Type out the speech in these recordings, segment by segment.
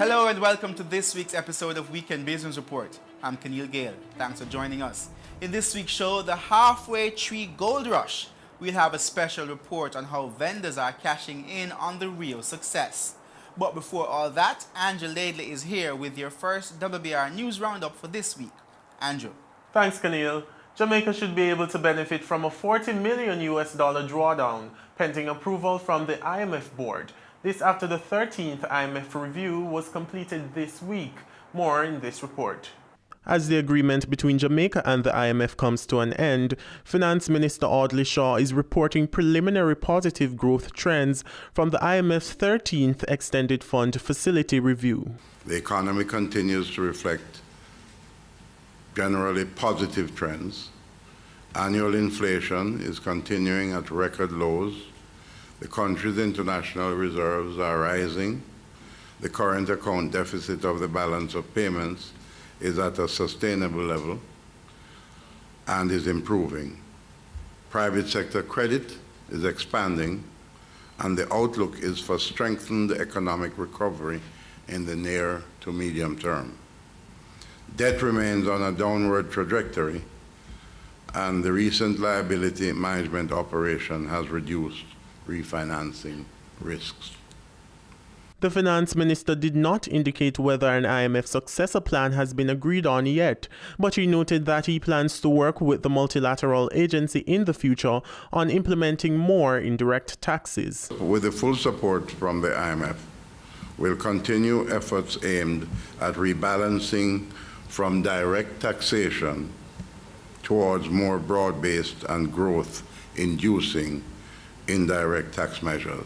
Hello and welcome to this week's episode of Weekend Business Report. I'm Keneal Gale. Thanks for joining us. In this week's show, the halfway tree gold rush, we'll have a special report on how vendors are cashing in on the real success. But before all that, Andrew Laidley is here with your first WBR News Roundup for this week. Andrew. Thanks, Keneal. Jamaica should be able to benefit from a $40 million drawdown, pending approval from the IMF board. This after the 13th IMF review was completed this week. More in this report. As the agreement between Jamaica and the IMF comes to an end, Finance Minister Audley Shaw is reporting preliminary positive growth trends from the IMF's 13th Extended Fund Facility review. The economy continues to reflect generally positive trends. Annual inflation is continuing at record lows. The country's international reserves are rising. The current account deficit of the balance of payments is at a sustainable level and is improving. Private sector credit is expanding, and the outlook is for strengthened economic recovery in the near to medium term. Debt remains on a downward trajectory, and the recent liability management operation has reduced refinancing risks. The finance minister did not indicate whether an IMF successor plan has been agreed on yet, but he noted that he plans to work with the multilateral agency in the future on implementing more indirect taxes. With the full support from the IMF, we'll continue efforts aimed at rebalancing from direct taxation towards more broad-based and growth-inducing indirect tax measures.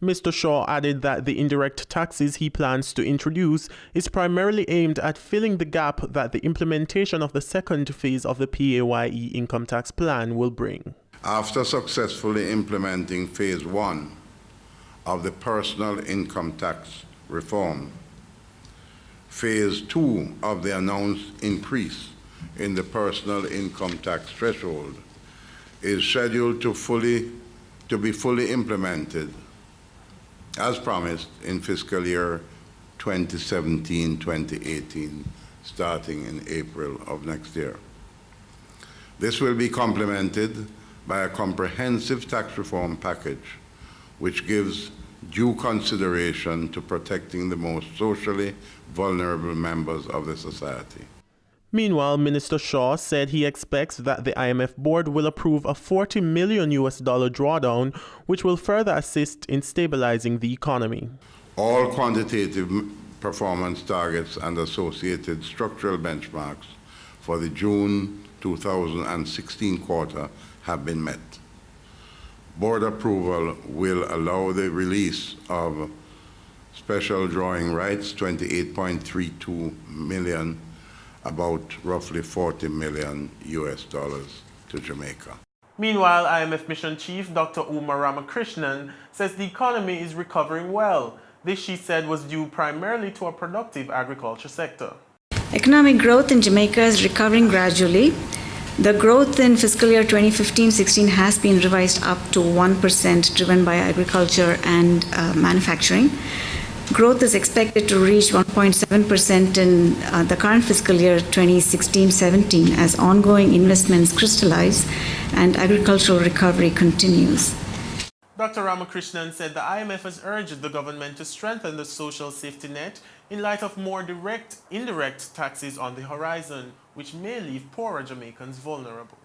Mr. Shaw added that the indirect taxes he plans to introduce is primarily aimed at filling the gap that the implementation of the second phase of the PAYE income tax plan will bring. After successfully implementing phase 1 of the personal income tax reform, phase 2 of the announced increase in the personal income tax threshold is scheduled to be fully implemented as promised in fiscal year 2017-2018, starting in April of next year. This will be complemented by a comprehensive tax reform package, which gives due consideration to protecting the most socially vulnerable members of the society. Meanwhile, Minister Shaw said he expects that the IMF board will approve a $40 million drawdown, which will further assist in stabilizing the economy. All quantitative performance targets and associated structural benchmarks for the June 2016 quarter have bon met. Board approval will allow the release of special drawing rights, 28.32 million, about roughly $40 million to Jamaica. Meanwhile, IMF Mission Chief Dr. Uma Ramakrishnan says the economy is recovering well. This, she said, was due primarily to a productive agriculture sector. Economic growth in Jamaica is recovering gradually. The growth in fiscal year 2015-16 has been revised up to 1%, driven by agriculture and manufacturing. Growth is expected to reach 1.7% in the current fiscal year 2016-17 as ongoing investments crystallize and agricultural recovery continues. Dr. Ramakrishnan said the IMF has urged the government to strengthen the social safety net in light of more direct, indirect taxes on the horizon, which may leave poorer Jamaicans vulnerable.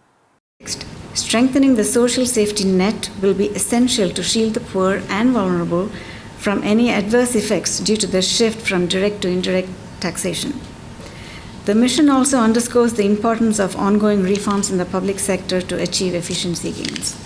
Strengthening the social safety net will be essential to shield the poor and vulnerable from any adverse effects due to the shift from direct to indirect taxation. The mission also underscores the importance of ongoing reforms in the public sector to achieve efficiency gains.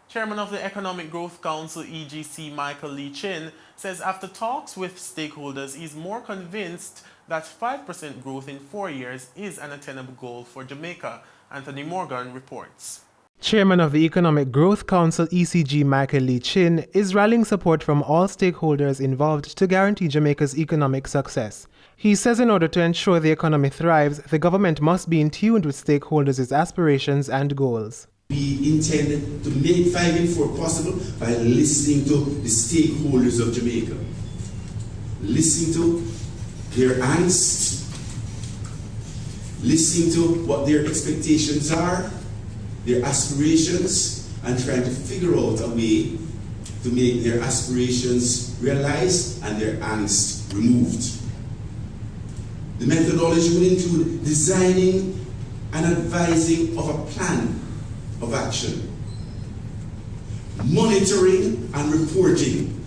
Chairman of the Economic Growth Council, EGC, Michael Lee Chin, says after talks with stakeholders, he's more convinced that 5% growth in 4 years is an attainable goal for Jamaica. Anthony Morgan reports. Chairman of the Economic Growth Council, ECG, Michael Lee Chin, is rallying support from all stakeholders involved to guarantee Jamaica's economic success. He says in order to ensure the economy thrives, the government must be in tune with stakeholders' aspirations and goals. We intended to make 5 in 4 possible by listening to the stakeholders of Jamaica. Listening to their angst, listening to what their expectations are, their aspirations, and trying to figure out a way to make their aspirations realized and their angst removed. The methodology will include designing and advising of a plan of action, monitoring and reporting,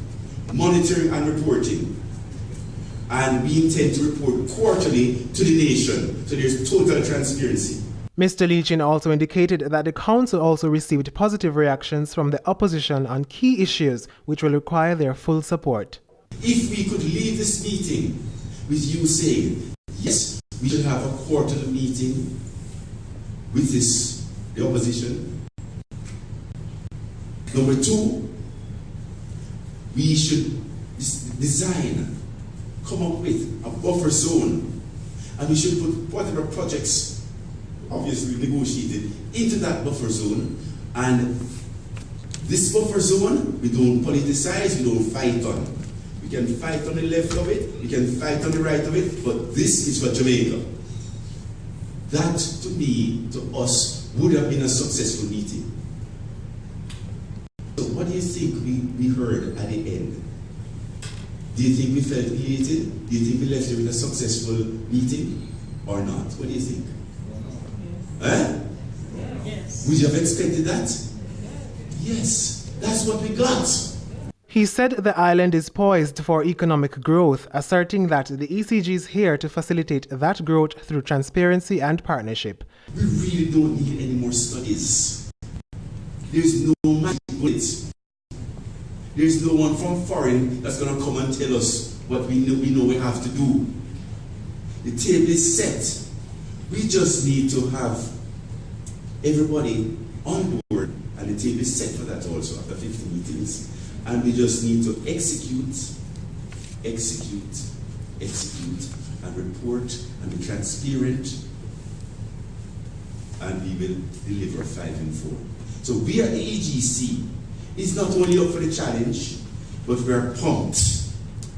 and we intend to report quarterly to the nation, so there's total transparency. Mr. Leachin also indicated that the council also received positive reactions from the opposition on key issues which will require their full support. If we could leave this meeting with you saying, yes, we should have a quarterly meeting with the opposition. Number two, we should come up with a buffer zone, and we should put whatever projects obviously negotiated into that buffer zone. And this buffer zone, we don't politicize, we don't fight on. We can fight on the left of it, we can fight on the right of it, but this is for Jamaica. That, to me, to us, would have been a successful meeting. So what do you think we heard at the end? Do you think we felt elated? Do you think we left here with a successful meeting or not? What do you think? Yes. Would you have expected that? Yes. That's what we got. He said the island is poised for economic growth, asserting that the ECG is here to facilitate that growth through transparency and partnership. We really don't need any more studies. There's no magic bullet. There's no one from foreign that's going to come and tell us what we know we have to do. The table is set. We just need to have everybody on board, and the table is set for that also after 50 meetings. And we just need to execute, and report, and be transparent, and we will deliver 5 and 4. So we at the EGC is not only up for the challenge, but we are pumped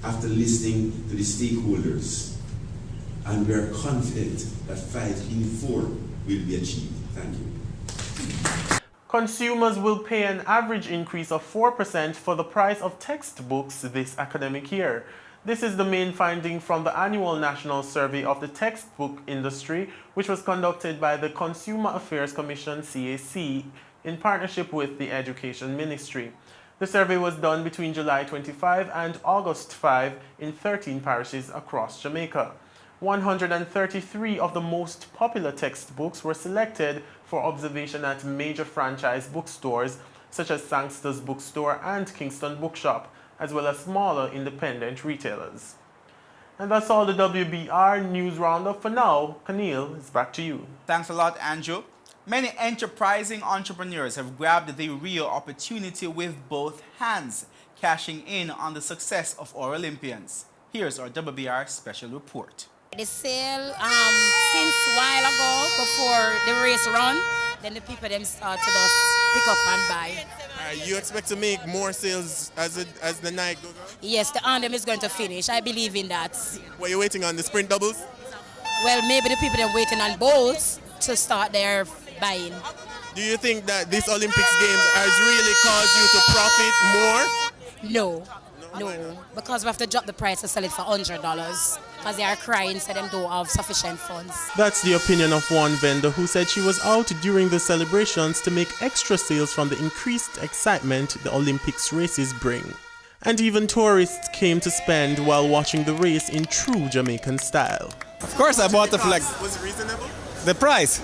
after listening to the stakeholders. And we are confident that 5 in 4 will be achieved. Thank you. Consumers will pay an average increase of 4% for the price of textbooks this academic year. This is the main finding from the annual National Survey of the Textbook Industry, which was conducted by the Consumer Affairs Commission, CAC, in partnership with the Education Ministry. The survey was done between July 25 and August 5 in 13 parishes across Jamaica. 133 of the most popular textbooks were selected for observation at major franchise bookstores such as Sangster's Bookstore and Kingston Bookshop, as well as smaller independent retailers. And that's all the WBR News Roundup for now. Camille, it's back to you. Thanks a lot, Andrew. Many enterprising entrepreneurs have grabbed the real opportunity with both hands, cashing in on the success of our Olympians. Here's our WBR special report. The sale since a while ago, before the race run, then the people them start to just pick up and buy. You expect to make more sales as the night goes on? Yes, the anthem is going to finish. I believe in that. Were you waiting on the sprint doubles? Well, maybe the people are waiting on bowls to start their buying. Do you think that this Olympics Games has really caused you to profit more? No, because we have to drop the price to sell it for $100 because they are crying, so them don't have sufficient funds. That's the opinion of one vendor who said she was out during the celebrations to make extra sales from the increased excitement the Olympics races bring. And even tourists came to spend while watching the race in true Jamaican style. Of course I bought the flag. Was it reasonable? The price?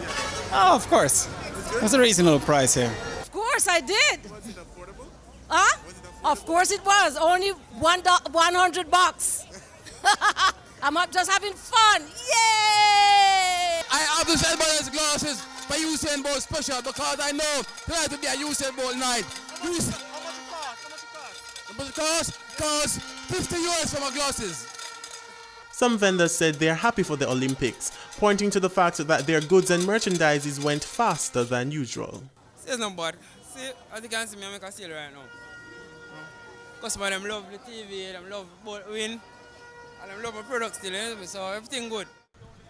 Oh, of course. It was a reasonable price here. Of course I did. Was it affordable? Huh? Of course it was. Only $100. I'm just having fun. Yay! I have the celebrate glasses by Usain Bolt special because I know tonight will be a Usain Bolt night. How much it cost? It costs 50 US for my glasses. Some vendors said they're happy for the Olympics, pointing to the fact that their goods and merchandises went faster than usual. It's not bad. See, as you can see, I make a sale right now. Customers them love the TV, them love both win. And I love my products still, so everything good.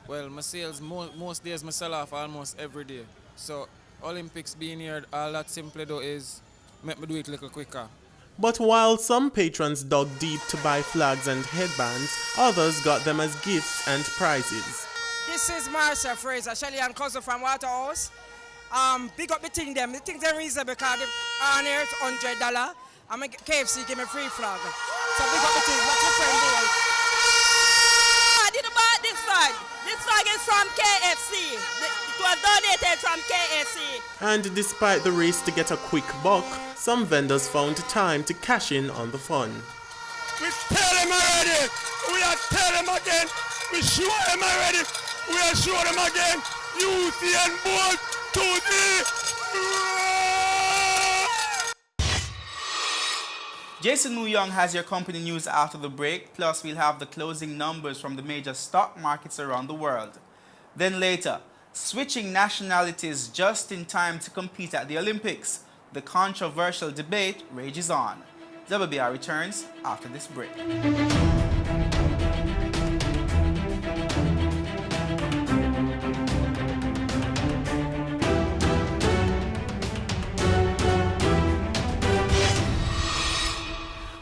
Well, my sales, most days I sell off almost every day. So Olympics being here, all that simply do is make me do it a little quicker. But while some patrons dug deep to buy flags and headbands, others got them as gifts and prizes. This is Marcia Fraser, Shelly and cousin from Waterhouse. Big up the thing them. The things are reasonable because the on here is $100. And my KFC give me free flag. So big up the things. What's your friend doing? I didn't buy this flag. This flag is from KFC. It was donated from KFC. And despite the race to get a quick buck, some vendors found time to cash in on the fun. We tell them already. We are tell them again. We show them already. We are show them again. UCN board to the... Jason Young has your company news after the break, plus we'll have the closing numbers from the major stock markets around the world. Then later, switching nationalities just in time to compete at the Olympics. The controversial debate rages on. WBR returns after this break.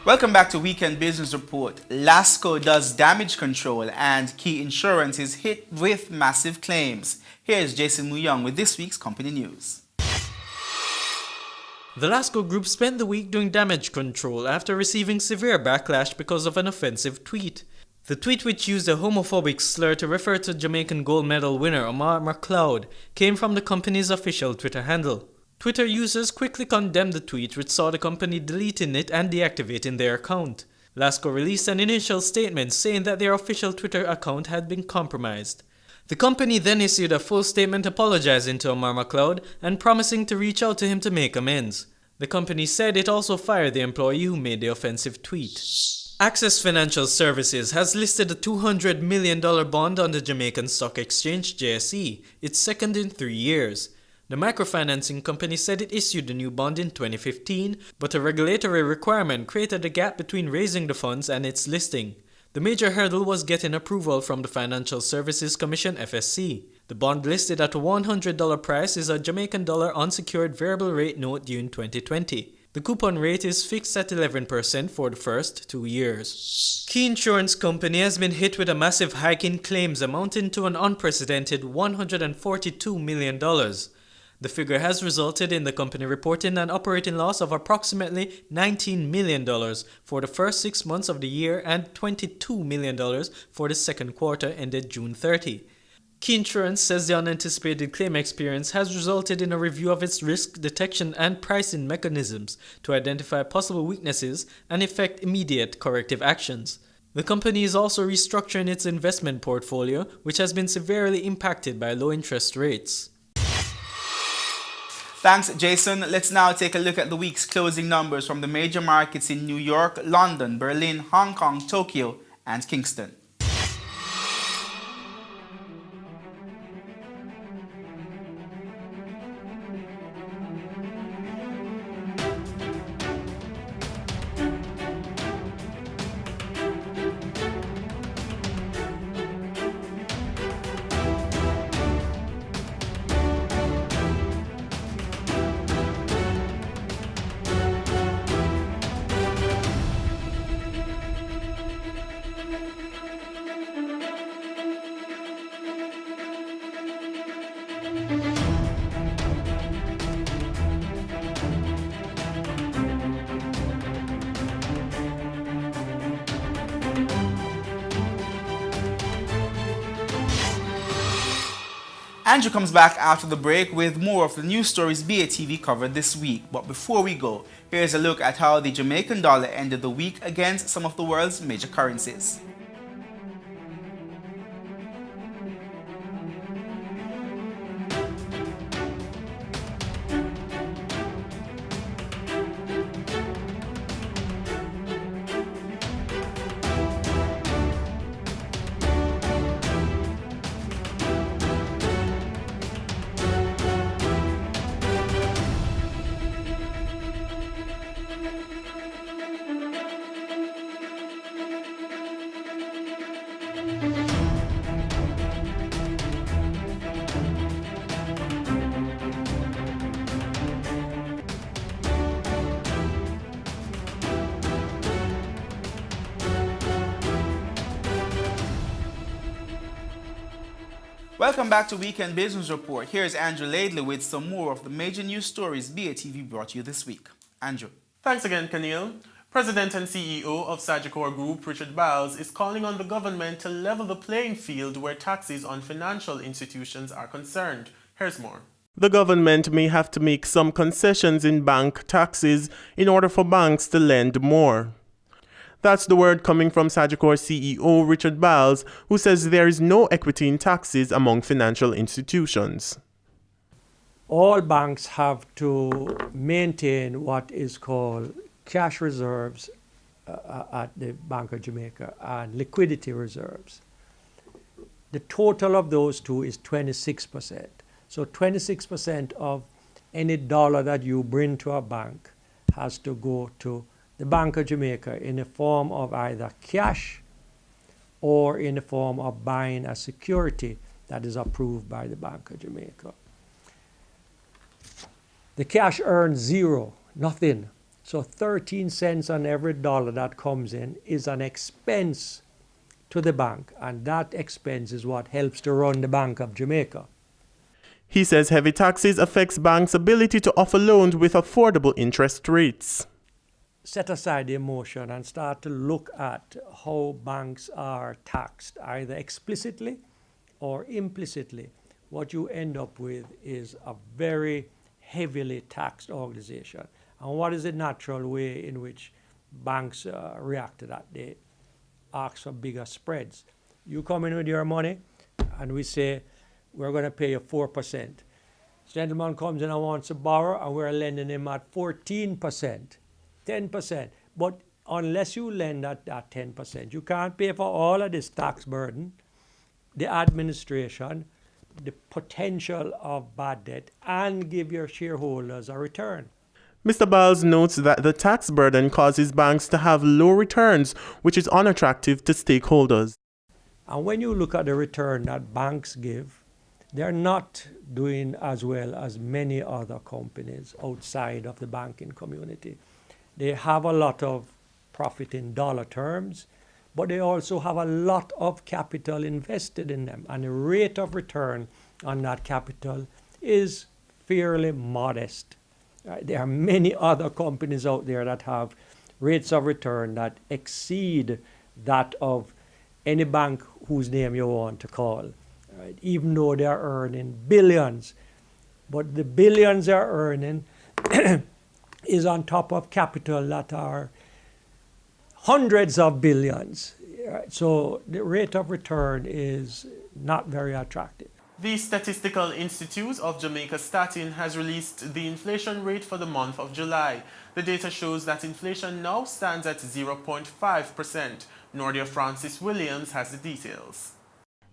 Welcome back to Weekend Business Report. LASCO does damage control and Key Insurance is hit with massive claims. Here's Jason Young with this week's company news. The LASCO Group spent the week doing damage control after receiving severe backlash because of an offensive tweet. The tweet, which used a homophobic slur to refer to Jamaican gold medal winner Omar McLeod, came from the company's official Twitter handle. Twitter users quickly condemned the tweet, which saw the company deleting it and deactivating their account. LASCO released an initial statement saying that their official Twitter account had been compromised. The company then issued a full statement apologizing to Omar McLeod and promising to reach out to him to make amends. The company said it also fired the employee who made the offensive tweet. Access Financial Services has listed a $200 million bond on the Jamaican Stock Exchange, JSE, its second in 3 years. The microfinancing company said it issued the new bond in 2015, but a regulatory requirement created a gap between raising the funds and its listing. The major hurdle was getting approval from the Financial Services Commission (FSC). The bond listed at a $100 price is a Jamaican dollar unsecured variable rate note due in 2020. The coupon rate is fixed at 11% for the first 2 years. Key Insurance Company has been hit with a massive hike in claims amounting to an unprecedented $142 million. The figure has resulted in the company reporting an operating loss of approximately $19 million for the first 6 months of the year and $22 million for the second quarter ended June 30. Key Insurance says the unanticipated claim experience has resulted in a review of its risk detection and pricing mechanisms to identify possible weaknesses and effect immediate corrective actions. The company is also restructuring its investment portfolio, which has been severely impacted by low interest rates. Thanks, Jason. Let's now take a look at the week's closing numbers from the major markets in New York, London, Berlin, Hong Kong, Tokyo, and Kingston. Andrew comes back after the break with more of the news stories BATV covered this week. But before we go, here's a look at how the Jamaican dollar ended the week against some of the world's major currencies. Welcome back to Weekend Business Report. Here's Andrew Laidley with some more of the major news stories BATV brought you this week. Andrew. Thanks again, Camille. President and CEO of Sagicor Group, Richard Biles, is calling on the government to level the playing field where taxes on financial institutions are concerned. Here's more. The government may have to make some concessions in bank taxes in order for banks to lend more. That's the word coming from Sagicor CEO Richard Biles, who says there is no equity in taxes among financial institutions. All banks have to maintain what is called cash reserves at the Bank of Jamaica and liquidity reserves. The total of those two is 26%. So 26% of any dollar that you bring to a bank has to go to the Bank of Jamaica in the form of either cash or in the form of buying a security that is approved by the Bank of Jamaica. The cash earns zero, nothing. So 13 cents on every dollar that comes in is an expense to the bank, and that expense is what helps to run the Bank of Jamaica. He says heavy taxes affects banks' ability to offer loans with affordable interest rates. Set aside the emotion and start to look at how banks are taxed, either explicitly or implicitly. What you end up with is a very heavily taxed organization. And what is the natural way in which banks react to that? They ask for bigger spreads. You come in with your money and we say, we're going to pay you 4%. This gentleman comes in and wants to borrow and we're lending him at 14%. 10%. But unless you lend at that 10%, you can't pay for all of this tax burden, the administration, the potential of bad debt, and give your shareholders a return. Mr. Biles notes that the tax burden causes banks to have low returns, which is unattractive to stakeholders. And when you look at the return that banks give, they're not doing as well as many other companies outside of the banking community. They have a lot of profit in dollar terms, but they also have a lot of capital invested in them. And the rate of return on that capital is fairly modest. There are many other companies out there that have rates of return that exceed that of any bank whose name you want to call, even though they're earning billions. But the billions they're earning is on top of capital that are hundreds of billions. So the rate of return is not very attractive. The Statistical Institute of Jamaica Statin has released the inflation rate for the month of July. The data shows that inflation now stands at 0.5%. Nordia Francis Williams has the details.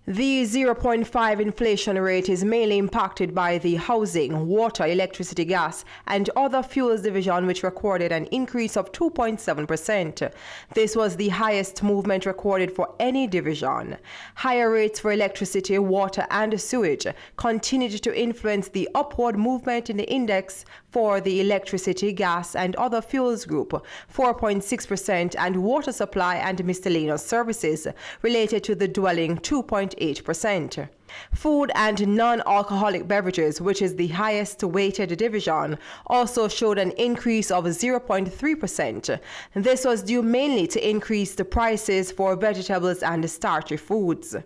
The 0.5 inflation rate is mainly impacted by the housing, water, electricity, gas, and other fuels division, which recorded an increase of 2.7%. This was the highest movement recorded for any division. Higher rates for electricity, water, and sewage continued to influence the upward movement in the index for the electricity, gas, and other fuels group, 4.6%, and water supply and miscellaneous services related to the dwelling, 2.8%. Food and non-alcoholic beverages, which is the highest weighted division, also showed an increase of 0.3%. This was due mainly to increased prices for vegetables and starchy foods.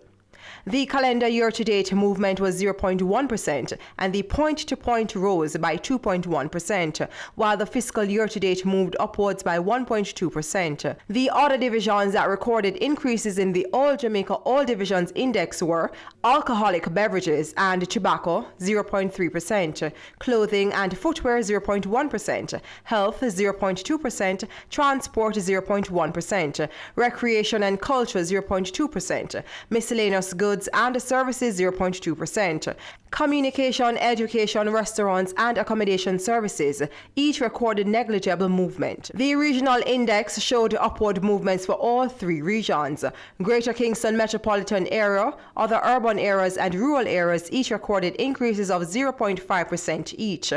The calendar year-to-date movement was 0.1%, and the point-to-point rose by 2.1%, while the fiscal year-to-date moved upwards by 1.2%. The other divisions that recorded increases in the All Jamaica All Divisions Index were alcoholic beverages and tobacco, 0.3%, clothing and footwear, 0.1%, health, 0.2%, transport, 0.1%, recreation and culture, 0.2%, miscellaneous goods and services 0.2%. Communication, education, restaurants and accommodation services each recorded negligible movement. The regional index showed upward movements for all three regions. Greater Kingston metropolitan area, other urban areas and rural areas each recorded increases of 0.5% each.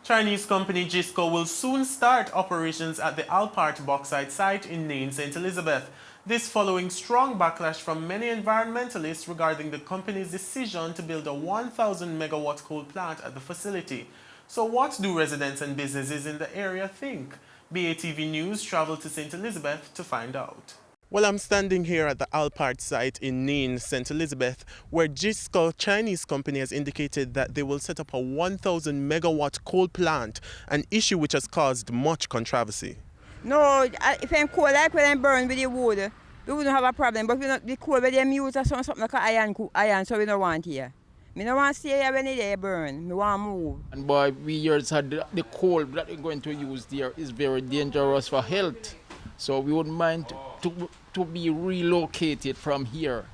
Chinese company Gisco will soon start operations at the Alpart bauxite site in Nain, St. Elizabeth. This following strong backlash from many environmentalists regarding the company's decision to build a 1,000 megawatt coal plant at the facility. So what do residents and businesses in the area think? BATV News traveled to St. Elizabeth to find out. Well, I'm standing here at the Alpart site in Nain, St. Elizabeth, where Gisco, Chinese company, has indicated that they will set up a 1,000 megawatt coal plant, an issue which has caused much controversy. No, if I'm coal like when I burn with the wood, we wouldn't have a problem. But we not the coal where they use or something like iron, so we don't want here. Me don't want to stay here when they burn. Me want to move. And boy, we years had the coal that we're going to use there is very dangerous for health. So we wouldn't mind to be relocated from here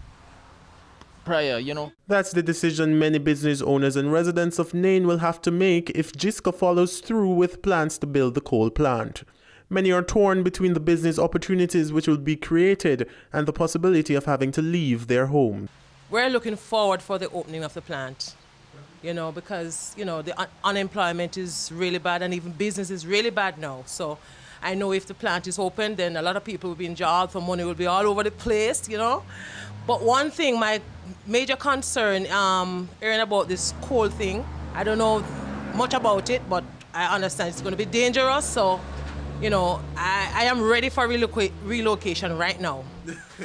prior, you know. That's the decision many business owners and residents of Nain will have to make if Gisco follows through with plans to build the coal plant. Many are torn between the business opportunities which will be created and the possibility of having to leave their home. We're looking forward for the opening of the plant, you know, because, you know, the unemployment is really bad and even business is really bad now. So I know if the plant is open, then a lot of people will be in jobs, for money will be all over the place, you know. But one thing, my major concern, hearing about this coal thing, I don't know much about it, but I understand it's going to be dangerous. So, you know, I am ready for relocation right now.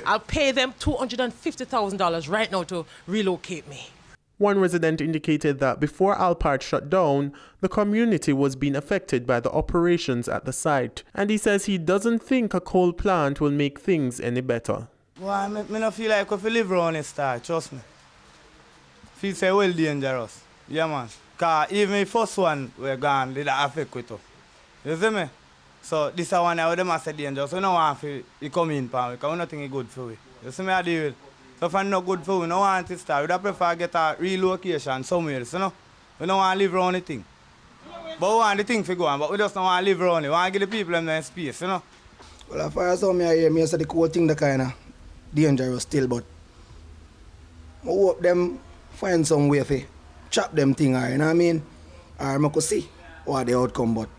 I'll pay them $250,000 right now to relocate me. One resident indicated that before Alpart shut down, the community was being affected by the operations at the site. And he says he doesn't think a coal plant will make things any better. Well, I don't feel like if you live around it, trust me. Feel say well dangerous. Yeah, man. Because even the first one we're gone, they don't affect with us. You see me? So this is one I would them say dangerous. So we don't want to come in for because we don't think it's good for we. You see me I deal with? So if it's not good for we, we don't want to start. We would prefer get a relocation somewhere, you know? We don't want to live around the thing. But we want the thing to go on, but we just don't want to live around it. We want to give the people them space, you know? Well, as far as I hear, I say the cool thing that kind of dangerous still, but I hope them find some way to chop them thing, you know what I mean? Or I could see what the outcome, but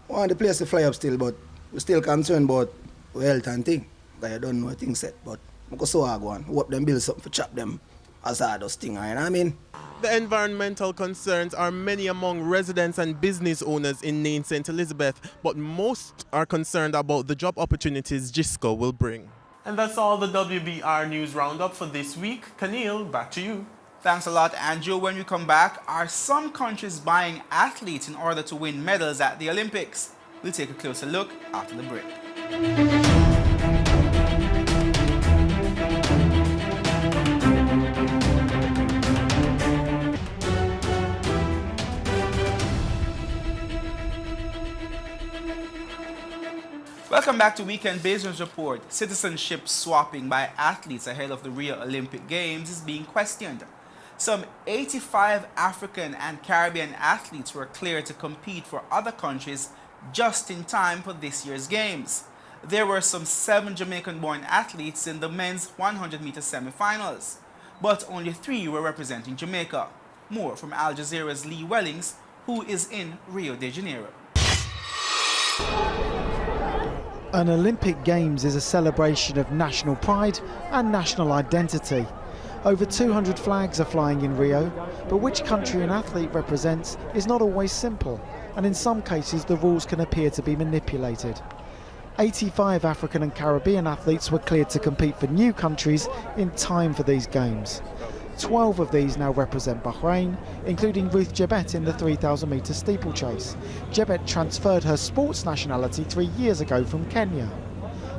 I want the place to fly up still, but we're still concerned about health and thing. Because you don't know things set, but I could so go on. Hope them build something to chop them as hard as thing, you know what I mean? The environmental concerns are many among residents and business owners in Nain, St. Elizabeth, but most are concerned about the job opportunities Gisco will bring. And that's all the WBR News Roundup for this week. Camille, back to you. Thanks a lot, Andrew. When we come back, are some countries buying athletes in order to win medals at the Olympics? We'll take a closer look after the break. Welcome back to Weekend Business Report. Citizenship swapping by athletes ahead of the Rio Olympic Games is being questioned. Some 85 African and Caribbean athletes were cleared to compete for other countries just in time for this year's Games. There were some 7 Jamaican-born athletes in the men's 100-meter semifinals, but only 3 were representing Jamaica. More from Al Jazeera's Lee Wellings, who is in Rio de Janeiro. An Olympic Games is a celebration of national pride and national identity. Over 200 flags are flying in Rio, but which country an athlete represents is not always simple, and in some cases the rules can appear to be manipulated. 85 African and Caribbean athletes were cleared to compete for new countries in time for these games. 12 of these now represent Bahrain, including Ruth Jebet in the 3,000 metre steeplechase. Jebet transferred her sports nationality 3 years ago from Kenya.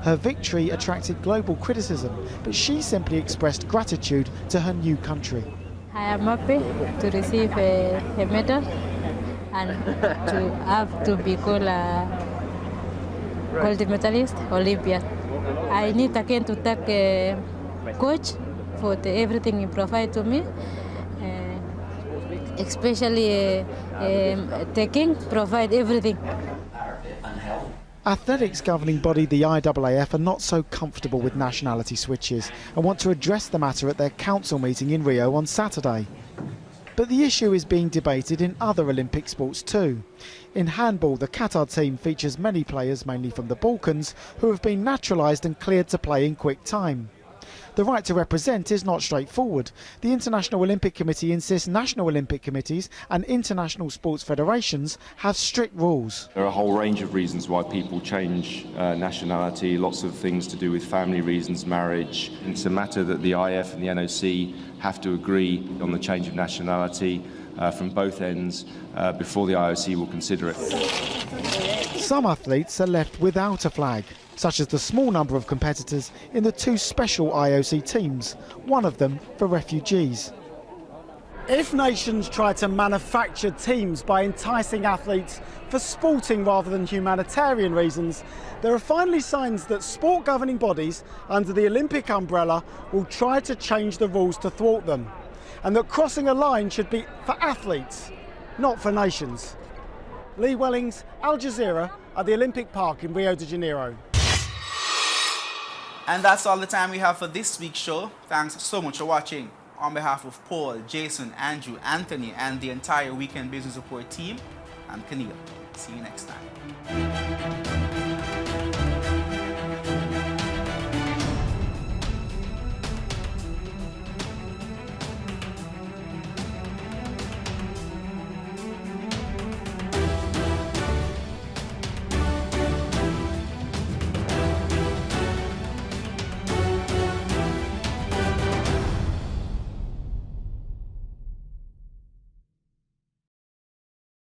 Her victory attracted global criticism, but she simply expressed gratitude to her new country. I am happy to receive a medal and to have to be called a gold medalist, Olympian. I need again to thank coach for everything you provide to me, especially provide everything. Athletics governing body the IAAF are not so comfortable with nationality switches and want to address the matter at their council meeting in Rio on Saturday. But the issue is being debated in other Olympic sports too. In handball, the Qatar team features many players, mainly from the Balkans, who have been naturalised and cleared to play in quick time. The right to represent is not straightforward. The International Olympic Committee insists national Olympic committees and international sports federations have strict rules. There are a whole range of reasons why people change nationality, lots of things to do with family reasons, marriage. It's a matter that the IF and the NOC have to agree on the change of nationality from both ends before the IOC will consider it. Some athletes are left without a flag, such as the small number of competitors in the two special IOC teams, one of them for refugees. If nations try to manufacture teams by enticing athletes for sporting rather than humanitarian reasons, there are finally signs that sport governing bodies under the Olympic umbrella will try to change the rules to thwart them, and that crossing a line should be for athletes, not for nations. Lee Wellings, Al Jazeera, at the Olympic Park in Rio de Janeiro. And that's all the time we have for this week's show. Thanks so much for watching. On behalf of Paul, Jason, Andrew, Anthony, and the entire Weekend Business Report team, I'm Keneal. See you next time.